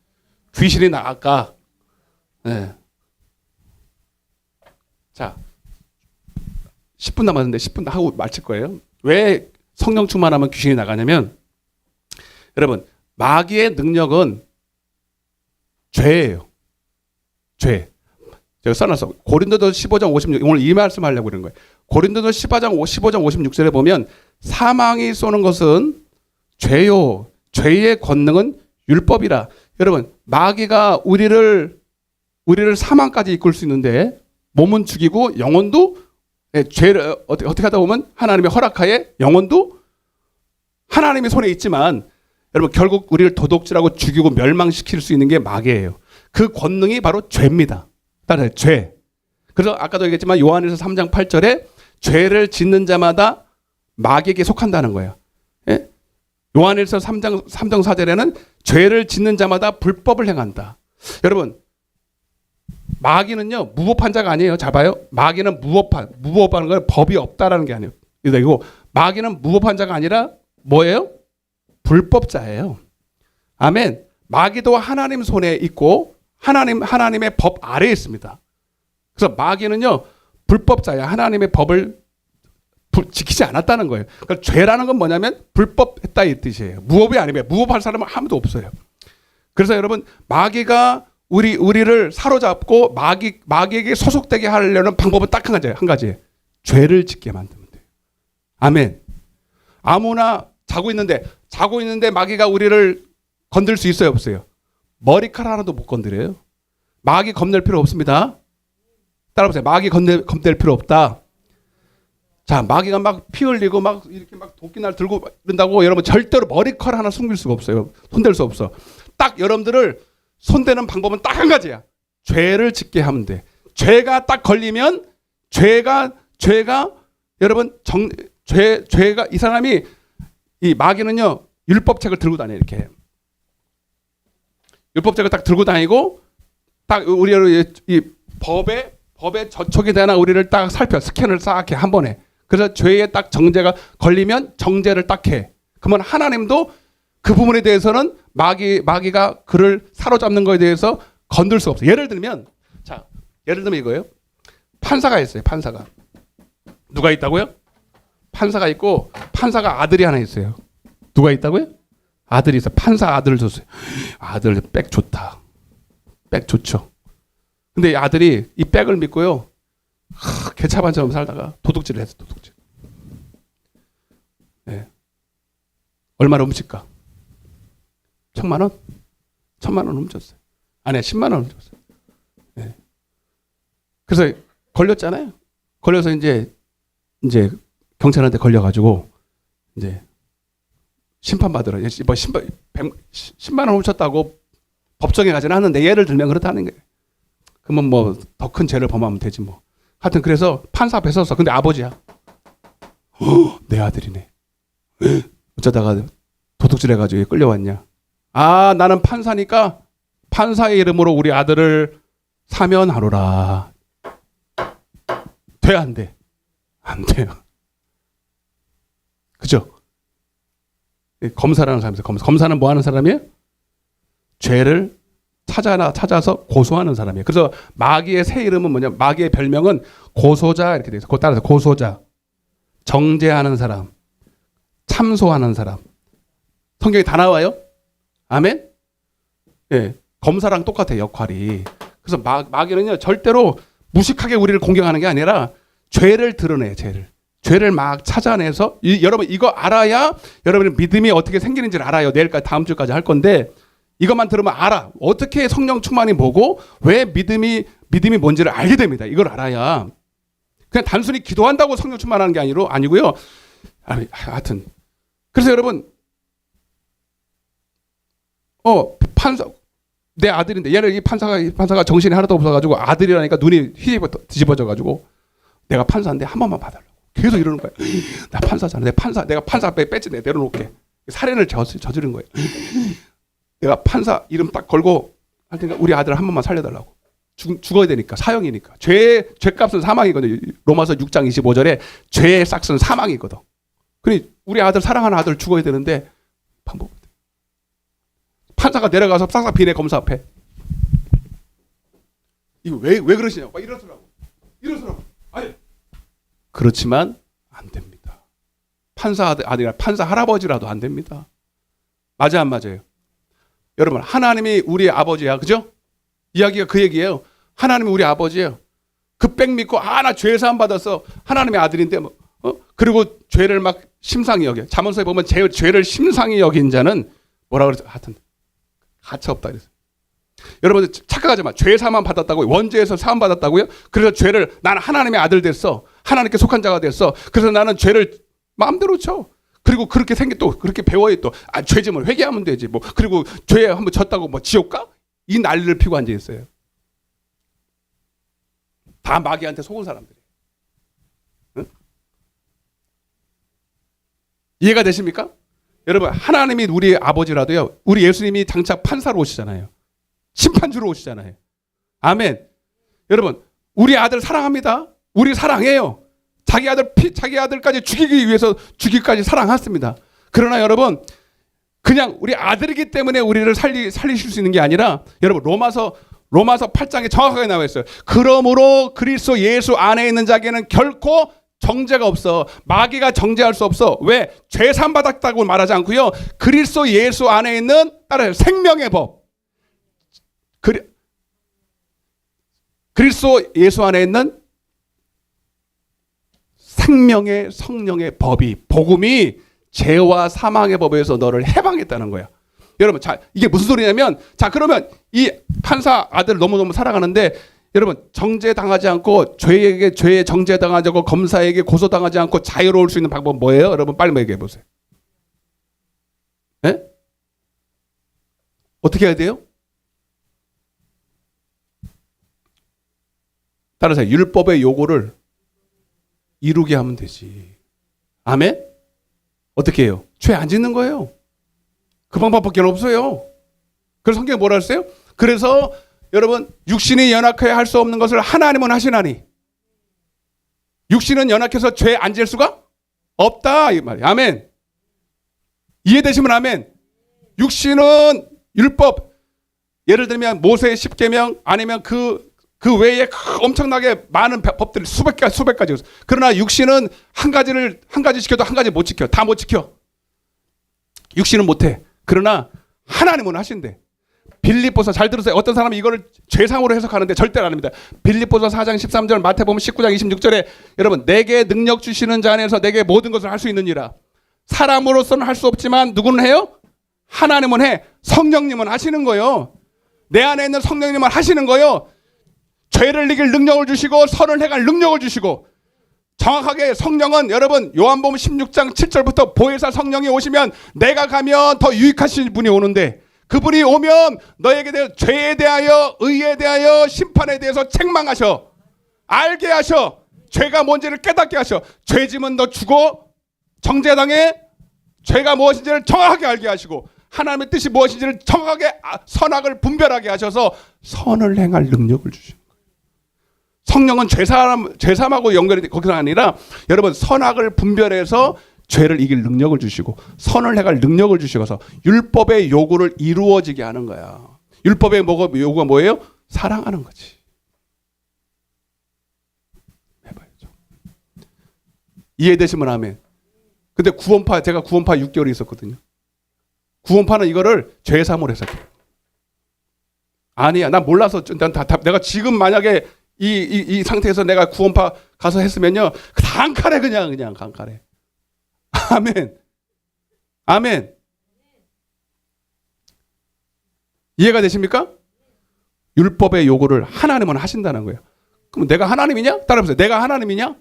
귀신이 나갈까? 네. 자, 10분 남았는데 10분 하고 마칠 거예요. 왜 성령 충만하면 귀신이 나가냐면, 여러분, 마귀의 능력은 죄예요. 죄. 제가 써놨어. 고린도서 15장 56, 오늘 이 말씀 하려고 그러는 거예요. 고린도서 15장 56절에 보면 사망이 쏘는 것은 죄요. 죄의 권능은 율법이라. 여러분, 마귀가 우리를 사망까지 이끌 수 있는데 몸은 죽이고 영혼도 죄를 어떻게 하다 보면 하나님의 허락하에 영혼도 하나님의 손에 있지만 여러분 결국 우리를 도둑질하고 죽이고 멸망시킬 수 있는 게 마귀예요. 그 권능이 바로 죄입니다. 따라서 죄. 그래서 아까도 얘기했지만 요한일서 3장 8절에 죄를 짓는 자마다 마귀에게 속한다는 거예요. 예? 요한일서 3장 4절에는 죄를 짓는 자마다 불법을 행한다. 여러분, 마귀는요 무법한 자가 아니에요. 잘 봐요. 마귀는 무법하는 건 법이 없다라는 게 아니에요. 그리고 마귀는 무법한 자가 아니라 뭐예요? 불법자예요. 아멘. 마귀도 하나님 손에 있고 하나님의 법 아래에 있습니다. 그래서 마귀는요 불법자야. 하나님의 법을 지키지 않았다는 거예요. 그러니까 죄라는 건 뭐냐면 불법했다 이 뜻이에요. 무법이 아니면 무법할 사람은 아무도 없어요. 그래서 여러분 마귀가 우리를 사로잡고 마귀에게 소속되게 하려는 방법은 딱 한 가지. 죄를 짓게 만들면 돼요. 아멘. 아무나 자고 있는데 마귀가 우리를 건들 수 있어요, 없어요? 머리카락 하나도 못 건드려요. 마귀 겁낼 필요 없습니다. 따라보세요. 마귀 겁낼 필요 없다. 자, 마귀가 막 피 흘리고 막 이렇게 막 도끼날 들고 이런다고 여러분 절대로 머리카락 하나 숨길 수가 없어요. 손댈 수 없어. 딱 여러분들을 손대는 방법은 딱 한 가지야. 죄를 짓게 하면 돼. 죄가 딱 걸리면 죄가 여러분 죄가 이 사람이 이 마귀는요 율법책을 들고 다녀 이렇게. 율법책을 딱 들고 다니고 딱 우리를 이 법에 저촉이 되나 우리를 딱 살펴 스캔을 싹 해 한 번에. 그래서 죄에 딱 정죄가 걸리면 정죄를 딱 해. 그러면 하나님도 그 부분에 대해서는 마귀가 그를 사로잡는 거에 대해서 건들 수 없어요. 예를 들면 이거예요. 판사가 있어요. 판사가. 누가 있다고요? 판사가 있고 판사가 아들이 하나 있어요. 누가 있다고요? 아들이 있어요. 판사 아들을 줬어요. 아들 백 좋다. 백 좋죠. 근데 이 아들이 이 백을 믿고요. 개차반처럼 살다가 도둑질을 했어. 도둑질. 네. 얼마나 훔칠까? 1,000만 원? 1,000만 원 훔쳤어요. 아니 10만 원 훔쳤어요. 네. 그래서 걸렸잖아요. 걸려서 이제 경찰한테 걸려가지고 이제 심판받으러 뭐 10만 원 훔쳤다고 법정에 가지는 않는데 예를 들면 그렇다는 거예요. 그러면 뭐 더 큰 죄를 범하면 되지 뭐. 하여튼 그래서 판사 앞에 섰어. 근데 아버지야. 내 아들이네. 어쩌다가 도둑질해가지고 끌려왔냐. 아 나는 판사니까 판사의 이름으로 우리 아들을 사면하노라. 돼 안 돼? 안 돼요. 그죠? 검사라는 사람이세요. 검사는 뭐 하는 사람이에요? 죄를 찾아서 고소하는 사람이에요. 그래서 마귀의 새 이름은 뭐냐? 마귀의 별명은 고소자 이렇게 돼 있어요. 따라서 고소자, 정죄하는 사람, 참소하는 사람. 성경에 다 나와요. 아멘. 예, 검사랑 똑같아요 역할이. 그래서 마귀는요 절대로 무식하게 우리를 공격하는 게 아니라 죄를 드러내요. 죄를 막 찾아내서 여러분 이거 알아야 여러분의 믿음이 어떻게 생기는지를 알아요. 내일까지 다음 주까지 할 건데 이것만 들으면 알아. 어떻게 성령 충만이 뭐고 왜 믿음이 뭔지를 알게 됩니다. 이걸 알아야 그냥 단순히 기도한다고 성령 충만하는 게 아니고요. 하여튼 그래서 여러분 판사 내 아들인데 얘는 이 판사가 정신이 하나도 없어가지고 아들이라니까 눈이 뒤집어져가지고 내가 판사인데 한 번만 봐달라고 계속 이러는 거야. 나 판사잖아. 내가 판사 앞에 배지 내려놓을게. 살인을 저지른 거예요. 내가 판사 이름 딱 걸고 할 테니까 우리 아들 한 번만 살려달라고. 죽어야 되니까 사형이니까. 죄값은 사망이거든. 로마서 6장 25절에 죄의 싹은 사망이거든. 그니 우리 아들 사랑하는 아들 죽어야 되는데 방법 없대. 판사가 내려가서 싹싹 비내 검사 앞에. 이거 왜 그러시냐고. 막 이러더라고. 아니. 그렇지만 안 됩니다. 판사 아들이나 판사 할아버지라도 안 됩니다. 맞아 안 맞아요? 여러분 하나님이 우리 아버지야. 그죠? 이야기가 그 얘기예요. 하나님이 우리 아버지예요. 그 백 믿고 나 죄 사함 받아서 하나님의 아들인데 뭐, 그리고 죄를 막 심상히 여겨. 잠언서에 보면 죄를 심상히 여긴 자는 뭐라 그러죠? 하여튼 가차 없다 그래서. 여러분 착각하지 마. 죄 사함 받았다고 원죄에서 사함 받았다고요? 그래서 죄를 나는 하나님의 아들 됐어. 하나님께 속한 자가 됐어. 그래서 나는 죄를 마음대로 쳐. 그리고 그렇게 또 그렇게 배워야 또 죄짐을 회개하면 되지. 뭐 그리고 죄에 한번 졌다고 뭐 지옥 가? 이 난리를 피고 앉아 있어요. 다 마귀한테 속은 사람들이. 응? 이해가 되십니까? 여러분 하나님이 우리 아버지라도요. 우리 예수님이 장차 판사로 오시잖아요. 심판주로 오시잖아요. 아멘. 여러분 우리 아들 사랑합니다. 우리 사랑해요. 자기 아들까지 죽이기 위해서 죽이기까지 사랑했습니다. 그러나 여러분 그냥 우리 아들이기 때문에 우리를 살리실 수 있는 게 아니라 여러분 로마서 8장에 정확하게 나와 있어요. 그러므로 그리스도 예수 안에 있는 자에게는 결코 정죄가 없어. 마귀가 정죄할 수 없어. 왜? 죄 사함 받았다고 말하지 않고요. 그리스도 예수 안에 있는 따라요. 생명의 법. 그리스도 예수 안에 있는 생명의 성령의 법이 복음이 죄와 사망의 법에서 너를 해방했다는 거야. 여러분 이게 무슨 소리냐면 그러면 이 판사 아들 너무너무 사랑하는데 여러분 정죄당하지 않고 죄에 정죄당하지 않고 검사에게 고소당하지 않고 자유로울 수 있는 방법은 뭐예요? 여러분 빨리 얘기해 보세요. 네? 어떻게 해야 돼요? 따라서 율법의 요구를 이루게 하면 되지. 아멘? 어떻게 해요? 죄 안 짓는 거예요. 그 방법밖에 없어요. 그래서 성경에 뭐라 했어요? 그래서 여러분 육신이 연약해야 할 수 없는 것을 하나님은 하시나니 육신은 연약해서 죄 안 지을 수가 없다 이 말이에요. 아멘. 이해되시면 아멘. 육신은 율법 예를 들면 모세의 10계명 아니면 그 외에 엄청나게 많은 법들이 수백 가지. 그러나 육신은 한 가지 지켜도 한 가지 못 지켜. 다 못 지켜. 육신은 못해. 그러나 하나님은 하신대. 빌립보서 잘 들으세요. 어떤 사람이 이거를 죄상으로 해석하는데 절대로 안 합니다. 빌립보서 4장 13절 마태복음 19장 26절에 여러분 내게 능력 주시는 자 안에서 내게 모든 것을 할 수 있느니라. 사람으로서는 할 수 없지만 누구는 해요? 하나님은 해. 성령님은 하시는 거예요. 내 안에 있는 성령님은 하시는 거예요. 죄를 이길 능력을 주시고 선을 행할 능력을 주시고 정확하게 성령은 여러분 요한복음 16장 7절부터 보혜사 성령이 오시면 내가 가면 더 유익하신 분이 오는데 그분이 오면 너에게 대해 죄에 대하여 의에 대하여 심판에 대해서 책망하셔. 알게 하셔. 죄가 뭔지를 깨닫게 하셔. 죄짐은 너 죽어 정죄당해. 죄가 무엇인지를 정확하게 알게 하시고 하나님의 뜻이 무엇인지를 정확하게 선악을 분별하게 하셔서 선을 행할 능력을 주시는 거예요. 성령은 죄사함하고 연결이 거기서 아니라 여러분 선악을 분별해서 죄를 이길 능력을 주시고 선을 행할 능력을 주시고서 율법의 요구를 이루어지게 하는 거야. 율법의 요구가 뭐예요? 사랑하는 거지. 해봐야죠. 이해되시면 아멘. 근데 제가 구원파 6개월이 있었거든요. 구원파는 이거를 죄사함으로 해석해. 아니야, 난 몰라서 내가 지금 만약에 이 상태에서 내가 구원파 가서 했으면요 강칼에 그냥 강칼에. 아멘. 아멘. 이해가 되십니까? 율법의 요구를 하나님은 하신다는 거예요. 그럼 내가 하나님이냐? 따라해보세요. 내가 하나님이냐?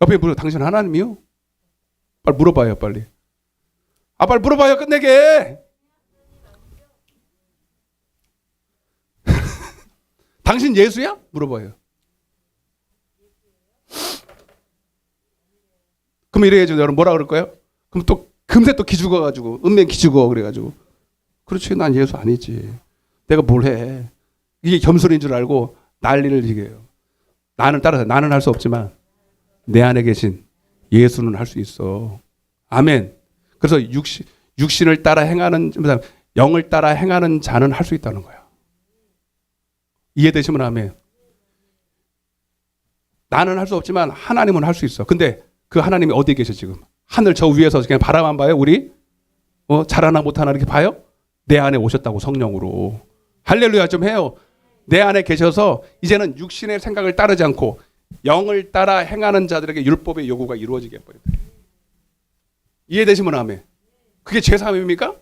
옆에 물어. 당신 하나님이요? 빨리 물어봐요. 빨리. 빨리 물어봐요. 끝내게. 당신 예수야? 물어봐요. 그럼 이래야죠. 여러분 뭐라 그럴까요? 그럼 또 금세 또 기죽어가지고 은면 기죽어 그래가지고 그렇지 난 예수 아니지. 내가 뭘 해. 이게 겸손인 줄 알고 난리를 지게요. 나는 할 수 없지만 내 안에 계신 예수는 할 수 있어. 아멘. 그래서 육신을 따라 행하는, 영을 따라 행하는 자는 할 수 있다는 거야. 이해되시면 아멘. 나는 할 수 없지만 하나님은 할 수 있어. 근데 그 하나님이 어디에 계셔 지금? 하늘 저 위에서 그냥 바라만 봐요? 우리? 잘하나 못하나 이렇게 봐요? 내 안에 오셨다고 성령으로. 할렐루야 좀 해요. 내 안에 계셔서 이제는 육신의 생각을 따르지 않고 영을 따라 행하는 자들에게 율법의 요구가 이루어지게 해버려요. 이해되시면 아멘. 그게 제3입니까?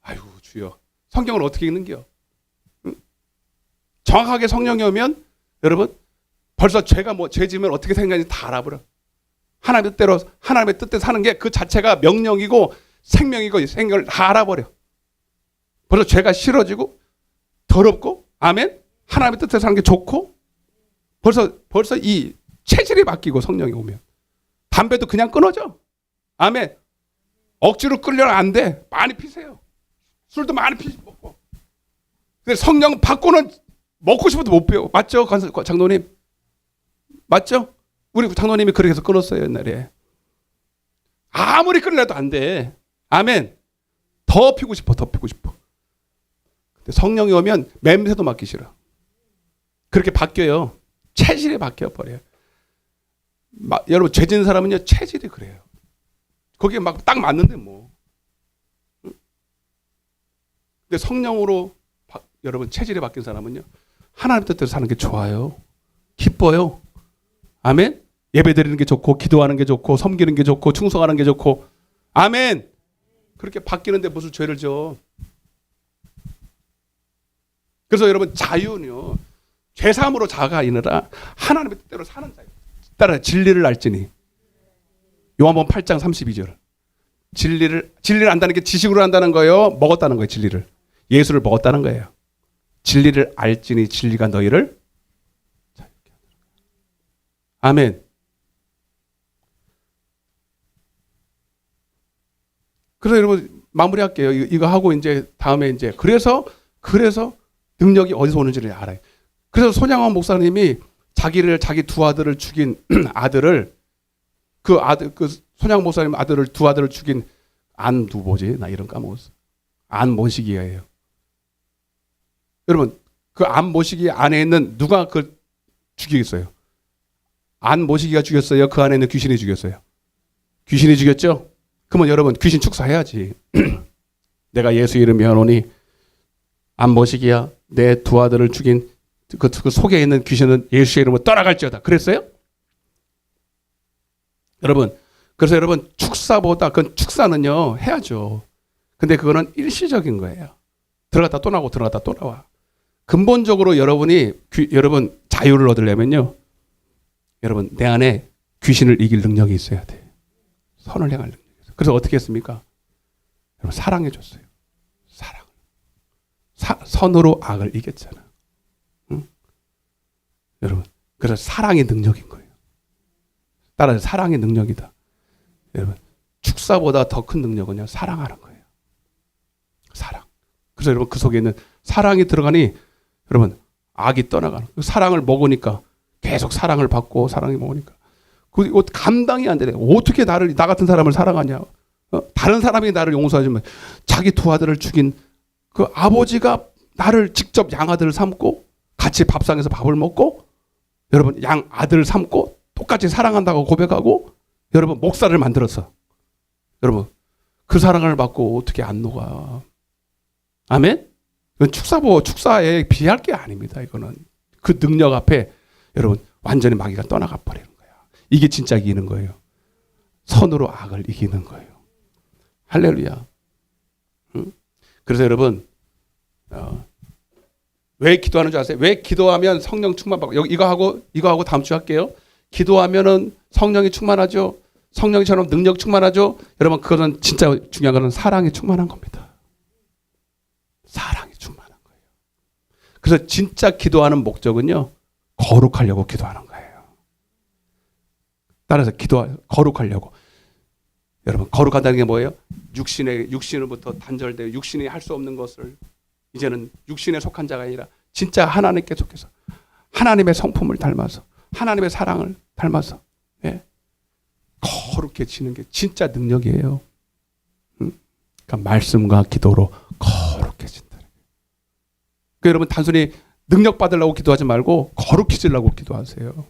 아유 주여. 성경을 어떻게 읽는겨? 응? 정확하게 성령이 오면 여러분 벌써 죄가 죄 지으면 어떻게 생각하는지 다 알아버려. 하나님의 뜻대로 하나님의 뜻대로 사는 게 그 자체가 명령이고 생명이고 생명을 다 알아버려. 벌써 죄가 싫어지고 더럽고 아멘. 하나님의 뜻대로 사는 게 좋고 벌써 이 체질이 바뀌고 성령이 오면 담배도 그냥 끊어져. 아멘. 억지로 끌려면 안 돼. 많이 피세요. 술도 많이 먹고. 근데 성령 받고는 먹고 싶어도 못 배워. 맞죠? 장로님? 맞죠? 우리 장로님이 그렇게 해서 끊었어요 옛날에. 아무리 끌려도 안 돼. 아멘. 더 피고 싶어. 근데 성령이 오면 맴새도 맡기 싫어. 그렇게 바뀌어요. 체질이 바뀌어버려요. 여러분 죄 지은 사람은요 체질이 그래요. 거기에 막 딱 맞는데 뭐. 근데 성령으로 여러분 체질이 바뀐 사람은요 하나님 뜻대로 사는 게 좋아요. 기뻐요. 아멘. 예배 드리는 게 좋고 기도하는 게 좋고 섬기는 게 좋고 충성하는 게 좋고 아멘. 그렇게 바뀌는데 무슨 죄를 져. 그래서 여러분 자유는요 죄사함으로 자가 아니라 하나님의 뜻대로 사는 자예요. 따라 진리를 알지니. 요한복음 8장 32절. 진리를 안다는 게 지식으로 안다는 거예요? 먹었다는 거예요, 진리를. 예수를 먹었다는 거예요. 진리를 알지니 진리가 너희를 자유케 하리라. 아멘. 그래서 여러분 마무리할게요. 이거 하고 이제 다음에 이제 그래서 능력이 어디서 오는지를 알아요. 그래서 손양원 목사님이 자기 두 아들을 죽인 아들을 그 손양 목사님 두 아들을 죽인 나 이름 까먹었어. 안모시기예요. 여러분 그 안모시기 안에 있는 누가 그 죽이겠어요? 안모시기가 죽였어요? 그 안에 있는 귀신이 죽였어요? 귀신이 죽였죠? 그러면 여러분 귀신 축사해야지. 내가 예수 이름에 하노니 안모시기야 내 두 아들을 죽인 그 속에 있는 귀신은 예수의 이름으로 떠나갈지어다. 그랬어요? 여러분 그래서 여러분 축사는요 해야죠. 근데 그거는 일시적인 거예요. 들어갔다 또 나오고 들어갔다 또 나와. 근본적으로 여러분 자유를 얻으려면요 여러분 내 안에 귀신을 이길 능력이 있어야 돼. 선을 행할 능력이 있어요. 그래서 어떻게 했습니까? 여러분 사랑해 줬어요. 선으로 악을 이겼잖아. 응? 여러분 그래서 사랑의 능력인 거예요. 따라서 사랑의 능력이다. 여러분 축사보다 더 큰 능력은요 사랑하는 거예요. 사랑. 그래서 여러분 그 속에 있는 사랑이 들어가니 여러분 악이 떠나가는 거예요. 사랑을 먹으니까 계속 사랑을 받고 사랑이 먹으니까 그 감당이 안 되네. 어떻게 나 같은 사람을 사랑하냐. 다른 사람이 나를 용서하지만 자기 두 아들을 죽인 그 아버지가 나를 직접 양아들을 삼고 같이 밥상에서 밥을 먹고 여러분 양 아들을 삼고 똑같이 사랑한다고 고백하고 여러분 목사를 만들었어. 여러분 그 사랑을 받고 어떻게 안 녹아. 아멘? 이건 축사에 비할 게 아닙니다. 이거는 그 능력 앞에 여러분 완전히 마귀가 떠나가 버리는 거야. 이게 진짜 이기는 거예요. 선으로 악을 이기는 거예요. 할렐루야. 응? 그래서 여러분 왜 기도하는 줄 아세요? 왜 기도하면 성령 충만받고 이거 하고 다음 주 할게요. 기도하면은 성령이 충만하죠. 성령처럼 능력 충만하죠. 여러분 그것은 진짜 중요한 것은 사랑이 충만한 겁니다. 사랑이 충만한 거예요. 그래서 진짜 기도하는 목적은요 거룩하려고 기도하는 거예요. 따라서 거룩하려고. 여러분 거룩하다는 게 뭐예요? 육신으로부터 단절되어 육신이 할 수 없는 것을 이제는 육신에 속한 자가 아니라 진짜 하나님께 속해서 하나님의 성품을 닮아서 하나님의 사랑을 닮아서 예? 거룩해지는 게 진짜 능력이에요. 그러니까 말씀과 기도로 거룩해진다. 그러니까 여러분 단순히 능력 받으려고 기도하지 말고 거룩해지려고 기도하세요.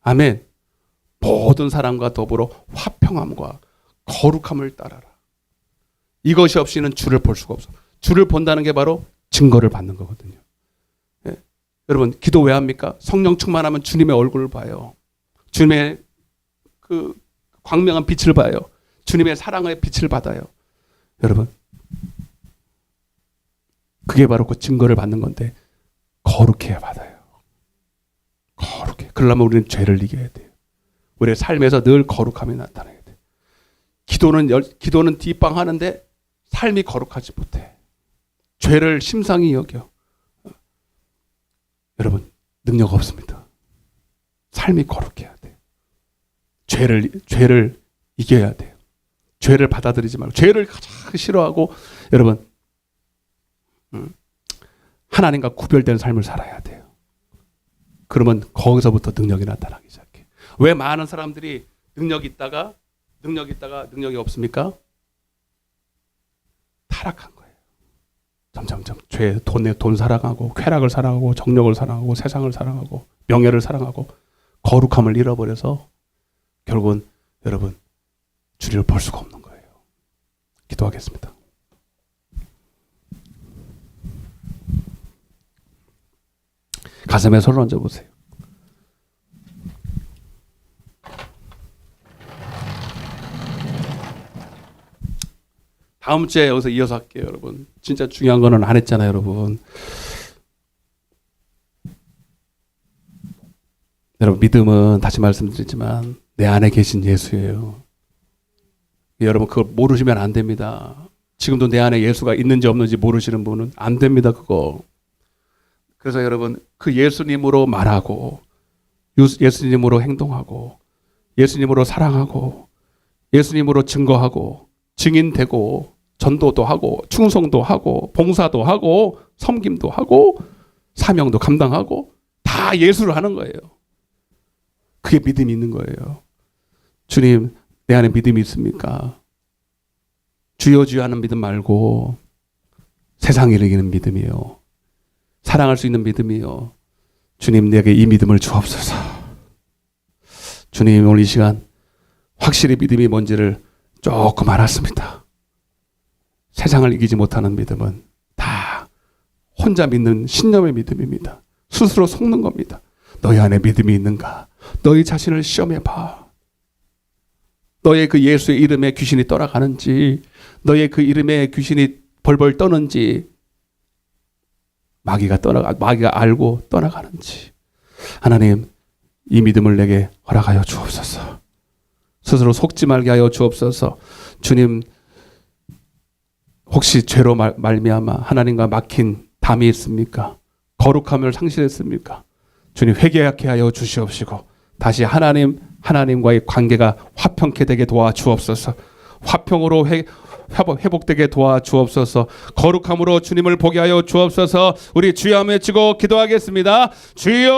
아멘. 모든 사람과 더불어 화평함과 거룩함을 따라라. 이것이 없이는 주를 볼 수가 없어. 주를 본다는 게 바로 증거를 받는 거거든요. 예. 여러분 기도 왜 합니까? 성령 충만하면 주님의 얼굴을 봐요. 주님의 그 광명한 빛을 봐요. 주님의 사랑의 빛을 받아요. 여러분 그게 바로 그 증거를 받는 건데 거룩해야 받아요. 거룩해. 그러려면 우리는 죄를 이겨야 돼요. 우리의 삶에서 늘 거룩함이 나타나야 돼요. 기도는 뒷방하는데 삶이 거룩하지 못해. 죄를 심상히 여겨. 여러분 능력 없습니다. 삶이 거룩해야 돼요. 죄를 이겨야 돼요. 죄를 받아들이지 말고 죄를 가장 싫어하고 여러분 하나님과 구별된 삶을 살아야 돼요. 그러면 거기서부터 능력이 나타나기 시작해. 왜 많은 사람들이 능력이 있다가 능력이 없습니까? 타락한 거예요. 점점점 돈 사랑하고 쾌락을 사랑하고 정력을 사랑하고 세상을 사랑하고 명예를 사랑하고 거룩함을 잃어버려서 결국은 여러분 주를 볼 수가 없는 거예요. 기도하겠습니다. 가슴에 손을 얹어 보세요. 다음 주에 여기서 이어서 할게요, 여러분. 진짜 중요한 거는 안 했잖아요, 여러분. 여러분 믿음은 다시 말씀드리지만 내 안에 계신 예수예요. 여러분 그걸 모르시면 안 됩니다. 지금도 내 안에 예수가 있는지 없는지 모르시는 분은 안 됩니다, 그거. 그래서 여러분 그 예수님으로 말하고 예수님으로 행동하고 예수님으로 사랑하고 예수님으로 증거하고 증인되고 전도도 하고 충성도 하고 봉사도 하고 섬김도 하고 사명도 감당하고 다 예수를 하는 거예요. 그게 믿음이 있는 거예요. 주님 내 안에 믿음이 있습니까? 주여 주여 하는 믿음 말고 세상을 이기는 믿음이요. 사랑할 수 있는 믿음이요. 주님 내게 이 믿음을 주옵소서. 주님 오늘 이 시간 확실히 믿음이 뭔지를 조금 알았습니다. 세상을 이기지 못하는 믿음은 다 혼자 믿는 신념의 믿음입니다. 스스로 속는 겁니다. 너희 안에 믿음이 있는가? 너희 자신을 시험해봐. 너의 그 예수의 이름에 귀신이 떠나가는지 너의 그 이름에 귀신이 벌벌 떠는지 마귀가 알고 떠나가는지 하나님 이 믿음을 내게 허락하여 주옵소서. 스스로 속지 말게 하여 주옵소서. 주님 혹시 죄로 말미암아 하나님과 막힌 담이 있습니까? 거룩함을 상실했습니까? 주님 회개하게 하여 주시옵시고 다시 하나님과의 관계가 화평케 되게 도와주옵소서. 화평으로 회복되게 도와주옵소서. 거룩함으로 주님을 보게 하여 주옵소서. 우리 주여 외치고 기도하겠습니다. 주여